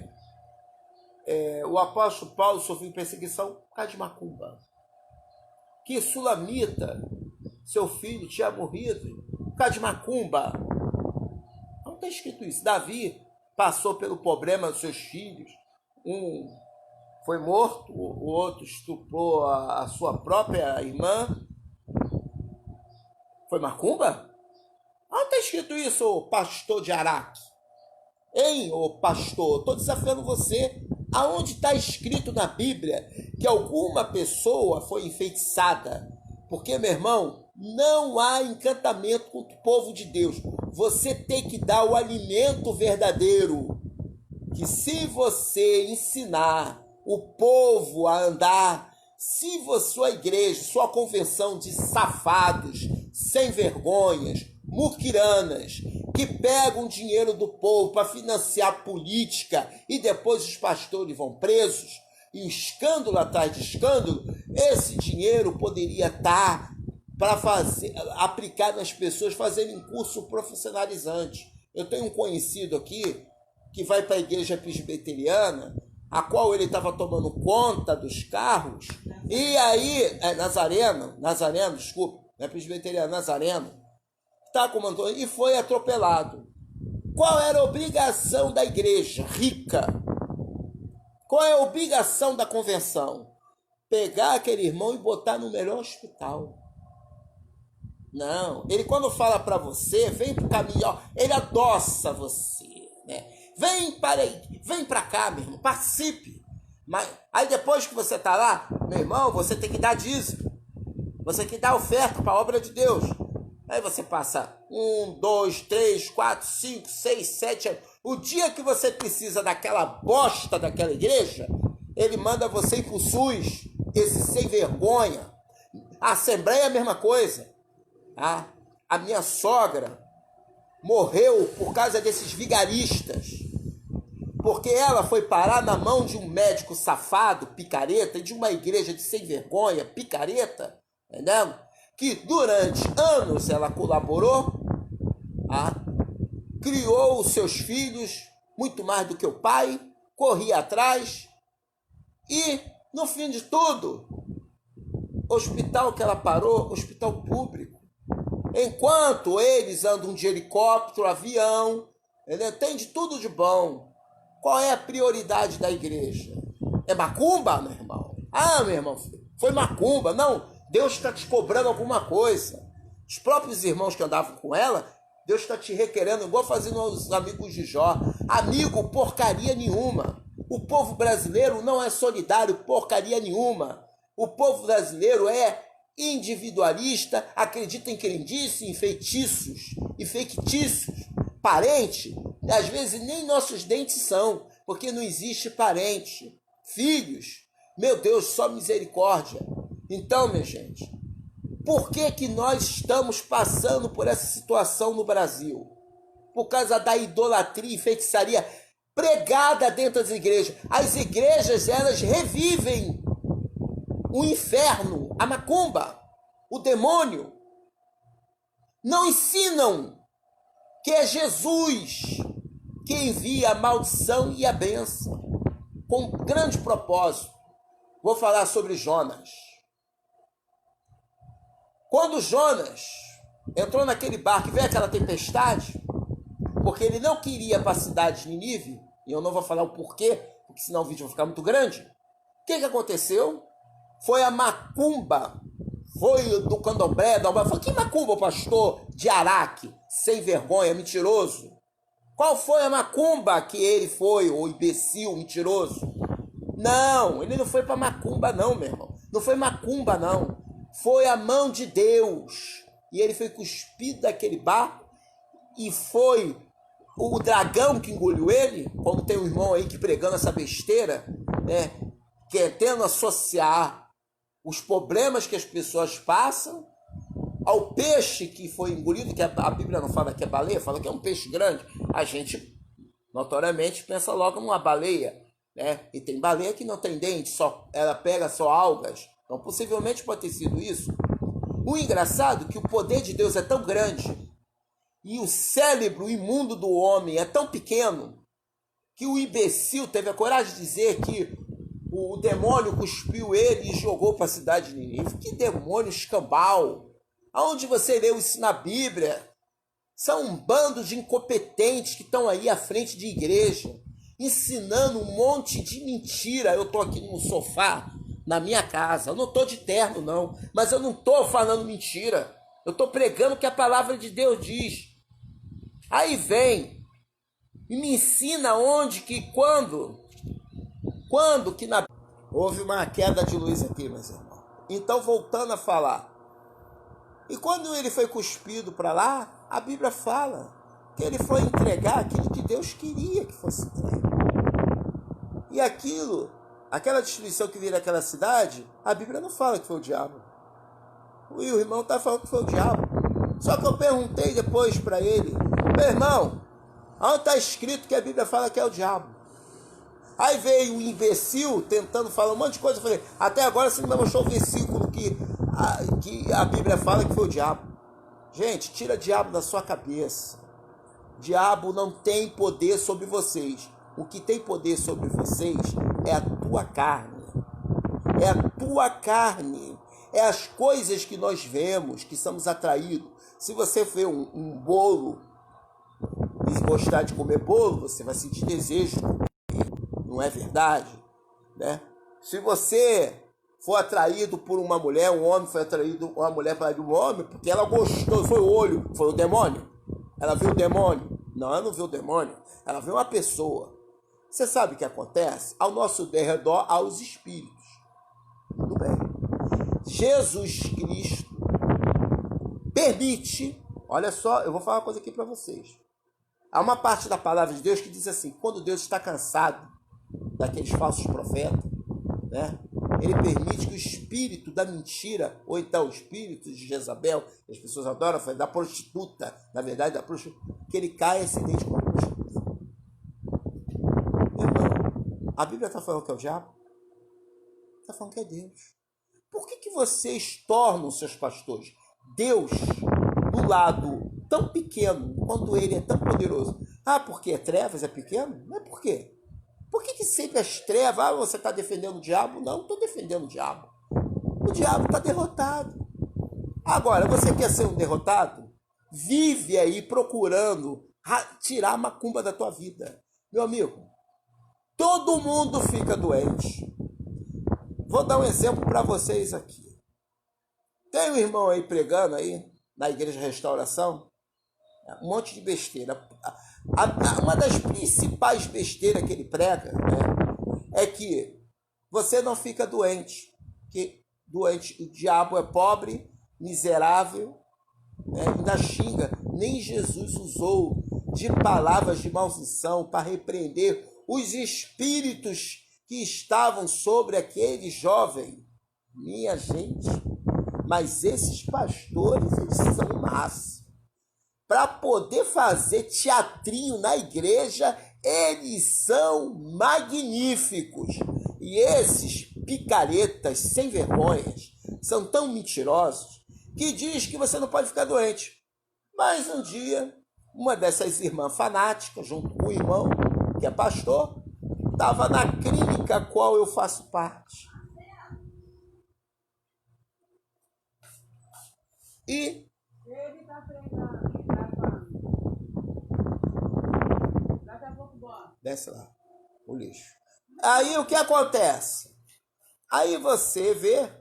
o apóstolo Paulo sofreu perseguição por causa de macumba? Que Sulamita, seu filho, tinha morrido por causa de macumba? Não está escrito isso. Davi passou pelo problema dos seus filhos. Um foi morto, o outro estuprou a sua própria irmã. Foi macumba? Não está escrito isso, ô pastor de Araque. Hein, ô pastor? Estou desafiando você. Aonde está escrito na Bíblia que alguma pessoa foi enfeitiçada? Porque, meu irmão, não há encantamento contra o povo de Deus. Você tem que dar o alimento verdadeiro. Que se você ensinar o povo a andar, se sua igreja, sua convenção de safados, sem vergonhas, muquiranas, que pegam dinheiro do povo para financiar política e depois os pastores vão presos, e escândalo atrás de escândalo, esse dinheiro poderia estar para aplicar nas pessoas fazerem curso profissionalizante. Eu tenho um conhecido aqui que vai para a igreja presbiteriana, a qual ele estava tomando conta dos carros, e aí, Nazareno, desculpa, não é presbiteriano, Nazareno, está comandando e foi atropelado. Qual era a obrigação da igreja rica? Qual é a obrigação da convenção? Pegar aquele irmão e botar no melhor hospital. Não, ele quando fala para você, vem para o caminho, ó, ele adoça você, né? Vem para cá, meu irmão, participe. Mas aí depois que você está lá, meu irmão, você tem que dar dízimo. Você tem que dar oferta para a obra de Deus. Aí você passa 1, 2, 3, 4, 5, 6, 7 anos. O dia que você precisa daquela bosta daquela igreja, ele manda você ir para o SUS, esse sem vergonha. A Assembleia é a mesma coisa. A minha sogra morreu por causa desses vigaristas. Porque ela foi parar na mão de um médico safado, picareta, e de uma igreja de sem vergonha, picareta, entendeu? Que durante anos ela colaborou, criou os seus filhos muito mais do que o pai, corria atrás e, no fim de tudo, hospital que ela parou, hospital público. Enquanto eles andam de helicóptero, avião, tem de tudo de bom. Qual é a prioridade da igreja? É macumba, meu irmão? Meu irmão, foi macumba. Não, Deus está te cobrando alguma coisa. Os próprios irmãos que andavam com ela, Deus está te requerendo, igual fazendo os amigos de Jó. Amigo, porcaria nenhuma. O povo brasileiro não é solidário, porcaria nenhuma. O povo brasileiro é individualista, acredita em crendice, em feitiços e fictícios. Parente, às vezes nem nossos dentes são, porque não existe parente. Filhos, meu Deus, só misericórdia. Então, minha gente, por que nós estamos passando por essa situação no Brasil? por causa da idolatria e feitiçaria pregada dentro das igrejas. As igrejas, elas revivem o inferno, a macumba, o demônio. Não ensinam que é Jesus que envia a maldição e a bênção, com grande propósito. Vou falar sobre Jonas. Quando Jonas entrou naquele barco e veio aquela tempestade, porque ele não queria para a cidade de Nínive, e eu não vou falar o porquê, porque senão o vídeo vai ficar muito grande. O que aconteceu? Foi a macumba, foi do candomblé, foi que macumba, pastor de Araque, sem vergonha, mentiroso? Qual foi a macumba que ele foi, o imbecil, mentiroso? Não, ele não foi para macumba não, meu irmão. Não foi macumba não. Foi a mão de Deus. E ele foi cuspido daquele barco e foi o dragão que engoliu ele, como tem um irmão aí que pregando essa besteira, né, querendo associar os problemas que as pessoas passam ao peixe que foi engolido, que a Bíblia não fala que é baleia, fala que é um peixe grande. A gente, notoriamente, pensa logo numa baleia, né? E tem baleia que não tem dente, ela pega só algas. Então, possivelmente pode ter sido isso. O engraçado é que o poder de Deus é tão grande e o cérebro imundo do homem é tão pequeno que o imbecil teve a coragem de dizer que o demônio cuspiu ele e jogou para a cidade de Nínive. Que demônio escambau! Aonde você leu isso na Bíblia? São um bando de incompetentes que estão aí à frente de igreja, ensinando um monte de mentira. Eu estou aqui no sofá, na minha casa. Eu não estou de terno, não. Mas eu não estou falando mentira. Eu estou pregando o que a palavra de Deus diz. Aí vem e me ensina onde que, quando que na... Houve uma queda de luz aqui, meus irmãos. Então, voltando a falar. E quando ele foi cuspido para lá, a Bíblia fala que ele foi entregar aquilo que Deus queria que fosse entregue. E aquela destruição que veio naquela cidade, a Bíblia não fala que foi o diabo. O irmão está falando que foi o diabo. Só que eu perguntei depois para ele, meu irmão, onde está escrito que a Bíblia fala que é o diabo? Aí veio o imbecil tentando falar um monte de coisa. Eu falei, até agora você não me mostrou o versículo que a Bíblia fala que foi o diabo. Gente, tira o diabo da sua cabeça. Diabo não tem poder sobre vocês. O que tem poder sobre vocês é a tua carne. É a tua carne. É as coisas que nós vemos, que somos atraídos. Se você vê um bolo e gostar de comer bolo, você vai sentir desejo de comer. Não é verdade? Né? Se você for atraído por uma mulher, um homem foi atraído, uma mulher para um homem, porque ela gostou, foi o olho, foi o demônio. Ela viu o demônio. Não, ela não viu o demônio. Ela viu uma pessoa. Você sabe o que acontece? Ao nosso derredor, há os espíritos. Tudo bem. Jesus Cristo permite, olha só, eu vou falar uma coisa aqui para vocês. Há uma parte da palavra de Deus que diz assim, quando Deus está cansado daqueles falsos profetas, né? Ele permite que o espírito da mentira, ou então o espírito de Jezabel, que as pessoas adoram falar, da prostituta, na verdade, da prostituta, que ele caia e se deite com a prostituta. Irmão, a Bíblia está falando que é o diabo? Está falando que é Deus. Por que vocês tornam seus pastores Deus do lado tão pequeno quando ele é tão poderoso? Ah, porque é trevas, é pequeno? Não é por quê? Por que sempre as trevas? Você está defendendo o diabo? Não estou defendendo o diabo. O diabo está derrotado. Agora, você quer ser um derrotado? Vive aí procurando tirar a macumba da tua vida. Meu amigo, todo mundo fica doente. Vou dar um exemplo para vocês aqui. Tem um irmão aí pregando aí, na Igreja Restauração, um monte de besteira. Uma das principais besteiras que ele prega, né, é que você não fica doente. Que doente, o diabo é pobre, miserável, né, ainda xinga. Nem Jesus usou de palavras de maldição para repreender os espíritos que estavam sobre aquele jovem. Minha gente, mas esses pastores, eles são massa. para poder fazer teatrinho na igreja, eles são magníficos. E esses picaretas sem vergonhas são tão mentirosos que diz que você não pode ficar doente. Mas um dia, uma dessas irmãs fanáticas, junto com o irmão, que é pastor, estava na clínica a qual eu faço parte. E ele tá treinando, daqui a pouco bora. Desce lá, o lixo. Aí o que acontece? Aí você vê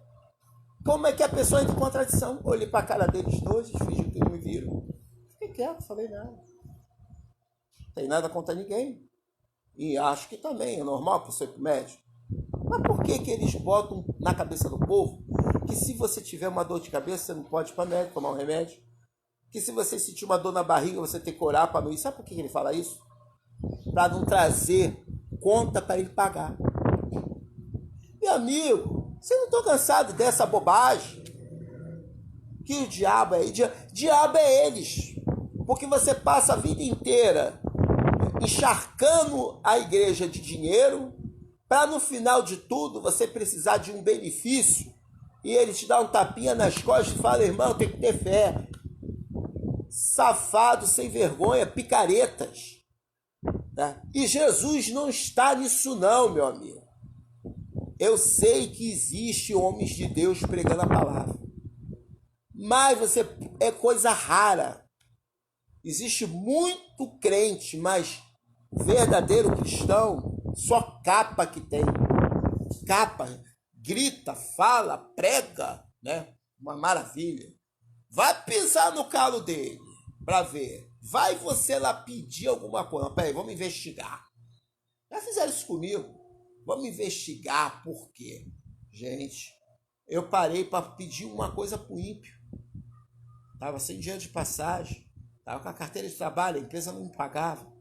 como é que a pessoa entra em contradição. Olhei para a cara deles dois, fingi que não me viram. Fiquei quieto, falei nada. Não tem nada contra ninguém. E acho que também é normal para você ir pro médico. Mas por que que eles botam na cabeça do povo que se você tiver uma dor de cabeça, você não pode ir para médico, tomar um remédio? Que se você sentir uma dor na barriga, você tem que orar para não ir. Sabe por que ele fala isso? Para não trazer conta para ele pagar. Meu amigo, vocês não estão cansados dessa bobagem? Que o diabo é? Diabo é eles. Porque você passa a vida inteira encharcando a igreja de dinheiro para no final de tudo você precisar de um benefício e ele te dá um tapinha nas costas e fala, irmão, tem que ter fé. Safado, sem vergonha, picaretas. Tá? E Jesus não está nisso não, meu amigo. Eu sei que existe homens de Deus pregando a palavra. Mas você é coisa rara. Existe muito crente, mas verdadeiro cristão, só capa que tem. Capa, grita, fala, prega, né? Uma maravilha. Vai pisar no calo dele para ver. Vai você lá pedir alguma coisa. Peraí, vamos investigar. Já fizeram isso comigo. Vamos investigar por quê. Gente, eu parei para pedir uma coisa pro ímpio. Tava sem dinheiro de passagem. Tava com a carteira de trabalho, a empresa não me pagava.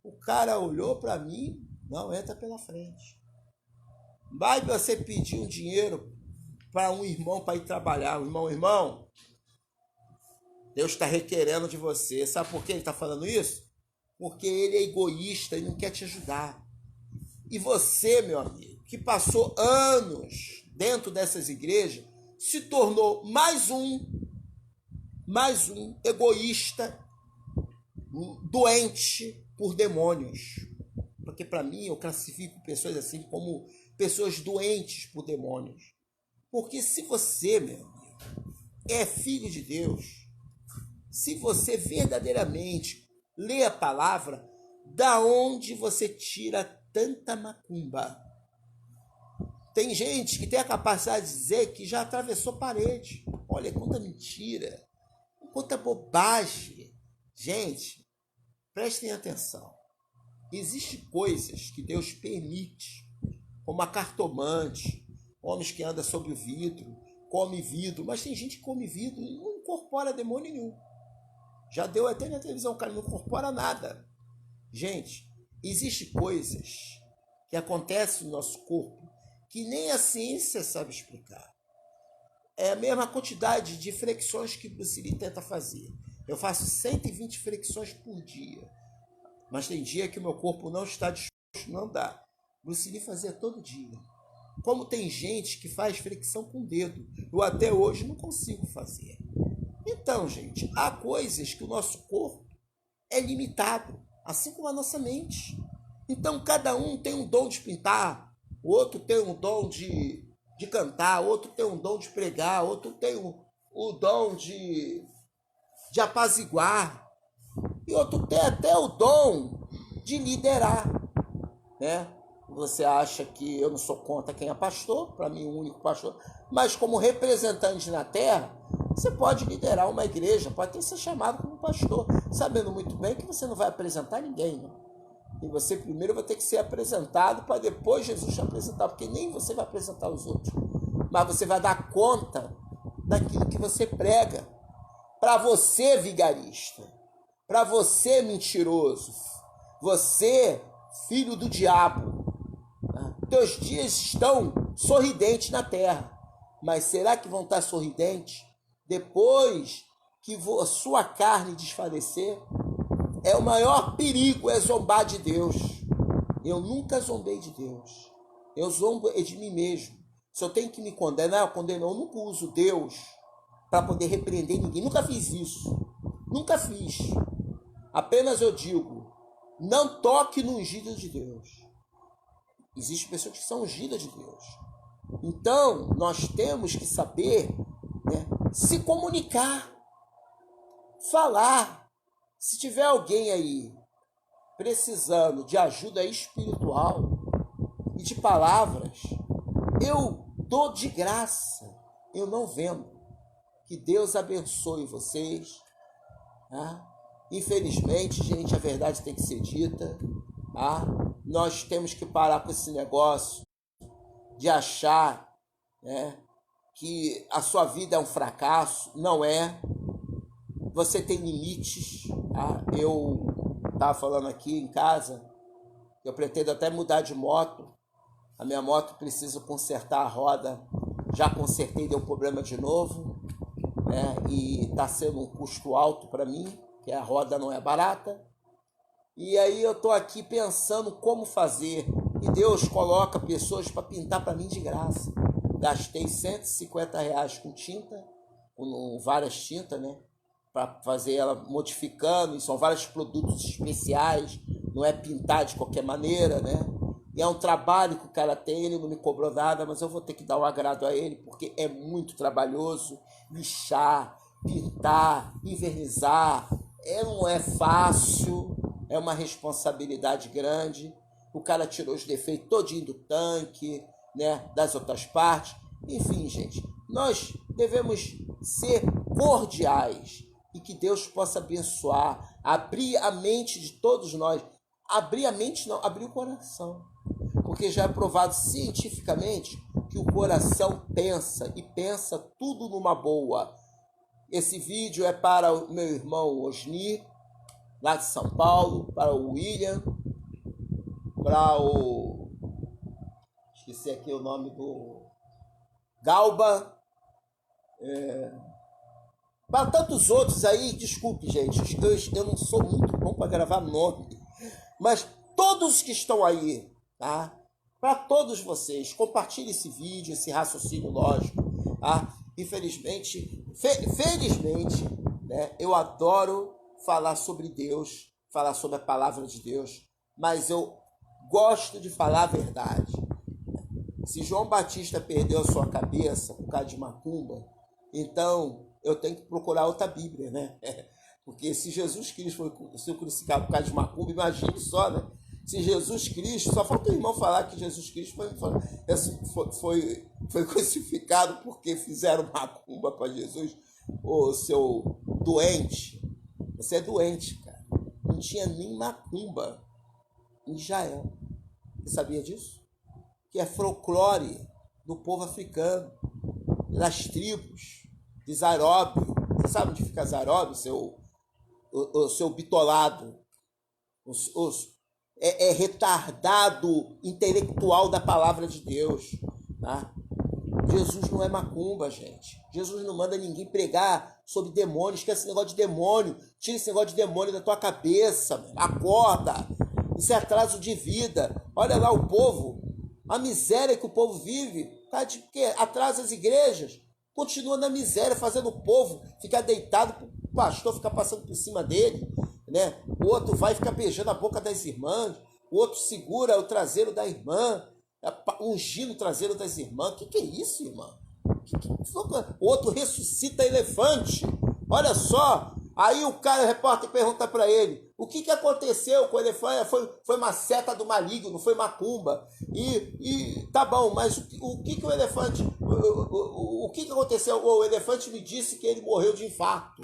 O cara olhou para mim, não, entra pela frente. Vai você pedir um dinheiro para um irmão para ir trabalhar. Irmão, Deus está requerendo de você. Sabe por que ele está falando isso? Porque ele é egoísta e não quer te ajudar. E você, meu amigo, que passou anos dentro dessas igrejas, se tornou mais um egoísta, doente por demônios. Porque para mim eu classifico pessoas assim como pessoas doentes por demônios. Porque se você, meu amigo, é filho de Deus, se você verdadeiramente lê a palavra, da onde você tira tanta macumba? Tem gente que tem a capacidade de dizer que já atravessou parede. Olha quanta mentira, quanta bobagem. Gente, prestem atenção. Existem coisas que Deus permite, como a cartomante, homens que andam sobre o vidro, come vidro, mas tem gente que come vidro e não incorpora demônio nenhum. Já deu até na televisão, o cara não incorpora nada. Gente, existem coisas que acontecem no nosso corpo que nem a ciência sabe explicar. É a mesma quantidade de flexões que Bruce Lee tenta fazer. Eu faço 120 flexões por dia. Mas tem dia que o meu corpo não está disposto, não dá. Bruce Lee fazia todo dia. Como tem gente que faz flexão com o dedo. Eu até hoje não consigo fazer. Então, gente, há coisas que o nosso corpo é limitado, assim como a nossa mente. Então, cada um tem um dom de pintar, o outro tem um dom de cantar, outro tem um dom de pregar, outro tem o dom de apaziguar, e outro tem até o dom de liderar, né? Você acha que eu não sou contra quem é pastor, para mim o único pastor, mas como representante na terra, você pode liderar uma igreja, pode até ser chamado como pastor, sabendo muito bem que você não vai apresentar ninguém, né? E você primeiro vai ter que ser apresentado para depois Jesus te apresentar, porque nem você vai apresentar os outros, mas você vai dar conta daquilo que você prega. Para você, vigarista, para você, mentiroso, você, filho do diabo, teus dias estão sorridentes na terra, mas será que vão estar sorridentes depois que a sua carne desfalecer, é o maior perigo, é zombar de Deus. Eu nunca zombei de Deus. Eu zombo de mim mesmo. Se eu tenho que me condenar, eu condeno. Eu nunca uso Deus para poder repreender ninguém. Nunca fiz isso. Nunca fiz. Apenas eu digo, não toque no ungido de Deus. Existem pessoas que são ungidas de Deus. Então, nós temos que saber, né, se comunicar, falar. Se tiver alguém aí precisando de ajuda espiritual e de palavras, eu dou de graça, eu não vendo. Que Deus abençoe vocês. Tá? Infelizmente, gente, a verdade tem que ser dita. Tá? Nós temos que parar com esse negócio de achar, né, que a sua vida é um fracasso. Não é. Você tem limites. Tá? Eu estava falando aqui em casa, eu pretendo até mudar de moto. A minha moto precisa consertar a roda. Já consertei, deu problema de novo. Né? E está sendo um custo alto para mim, que a roda não é barata. E aí eu estou aqui pensando como fazer. E Deus coloca pessoas para pintar para mim de graça. Gastei R$150 com tinta, com várias tintas, né? Para fazer ela modificando. E são vários produtos especiais. Não é pintar de qualquer maneira, né? E é um trabalho que o cara tem, ele não me cobrou nada, mas eu vou ter que dar um agrado a ele, porque é muito trabalhoso lixar, pintar, invernizar. Não é fácil, é uma responsabilidade grande. O cara tirou os defeitos todinho do tanque, né, das outras partes. Enfim, gente, nós devemos ser cordiais e que Deus possa abençoar, abrir a mente de todos nós. Abrir a mente não, abrir o coração. Porque já é provado cientificamente que o coração pensa, e pensa tudo numa boa. Esse vídeo é para o meu irmão Osni, lá de São Paulo, para o William, para o... esqueci aqui o nome do... Galba, para tantos outros aí. Desculpe, gente, eu não sou muito bom para gravar nome, mas todos que estão aí, tá? Para todos vocês, compartilhe esse vídeo, esse raciocínio lógico, tá? Infelizmente, felizmente, né, eu adoro falar sobre Deus, falar sobre a palavra de Deus, mas eu gosto de falar a verdade. Se João Batista perdeu a sua cabeça por causa de macumba, então eu tenho que procurar outra Bíblia, né? Porque se Jesus Cristo foi crucificado por causa de macumba, imagine só, né? Se Jesus Cristo, só falta o irmão falar que Jesus Cristo foi crucificado porque fizeram macumba para Jesus. Ô, seu doente, você é doente, cara. Não tinha nem macumba em Israel. Você sabia disso? Que é folclore do povo africano, das tribos de Zarob. Você sabe onde fica Zarob, o seu bitolado? É retardado intelectual da palavra de Deus. Tá? Jesus não é macumba, gente. Jesus não manda ninguém pregar sobre demônios. Esquece esse negócio de demônio. Tira esse negócio de demônio da tua cabeça. Mano. Acorda. Isso é atraso de vida. Olha lá o povo. A miséria que o povo vive. Tá de quê? Atrasa as igrejas. Continua na miséria, fazendo o povo ficar deitado, o pastor ficar passando por cima dele. Né? O outro vai ficar beijando a boca das irmãs, o outro segura o traseiro da irmã, ungindo o traseiro das irmãs. Que é isso, irmã? O outro ressuscita elefante. Olha só. Aí o repórter pergunta para ele, o que aconteceu com o elefante? Foi uma seta do maligno, foi macumba. E tá bom, mas o que o elefante... O que aconteceu? O elefante me disse que ele morreu de infarto.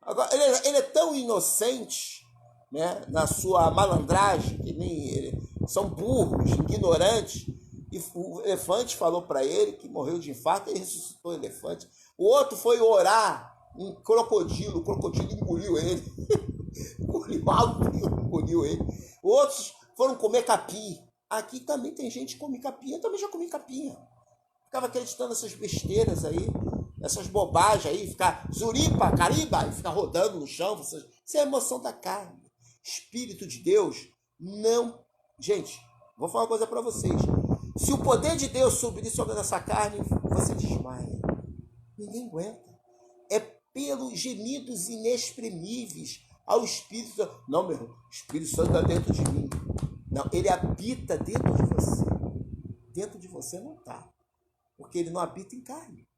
Agora, ele é tão inocente, né, na sua malandragem, que nem são burros, ignorantes, e o elefante falou para ele que morreu de infarto e ressuscitou o elefante. O outro foi orar um crocodilo, o crocodilo engoliu ele, engoliu ele. Outros foram comer capim. Aqui também tem gente que come capim, eu também já comi capinha. Ficava acreditando nessas besteiras aí. essas bobagens aí, ficar zuripa, cariba, e ficar rodando no chão, isso é emoção da carne. Espírito de Deus não... Gente, vou falar uma coisa para vocês. Se o poder de Deus subir sobre essa carne, você desmaia. Ninguém aguenta. É pelos gemidos inexprimíveis ao Espírito Santo. Não, meu irmão, o Espírito Santo está dentro de mim. Não, ele habita dentro de você. Dentro de você não está. Porque ele não habita em carne.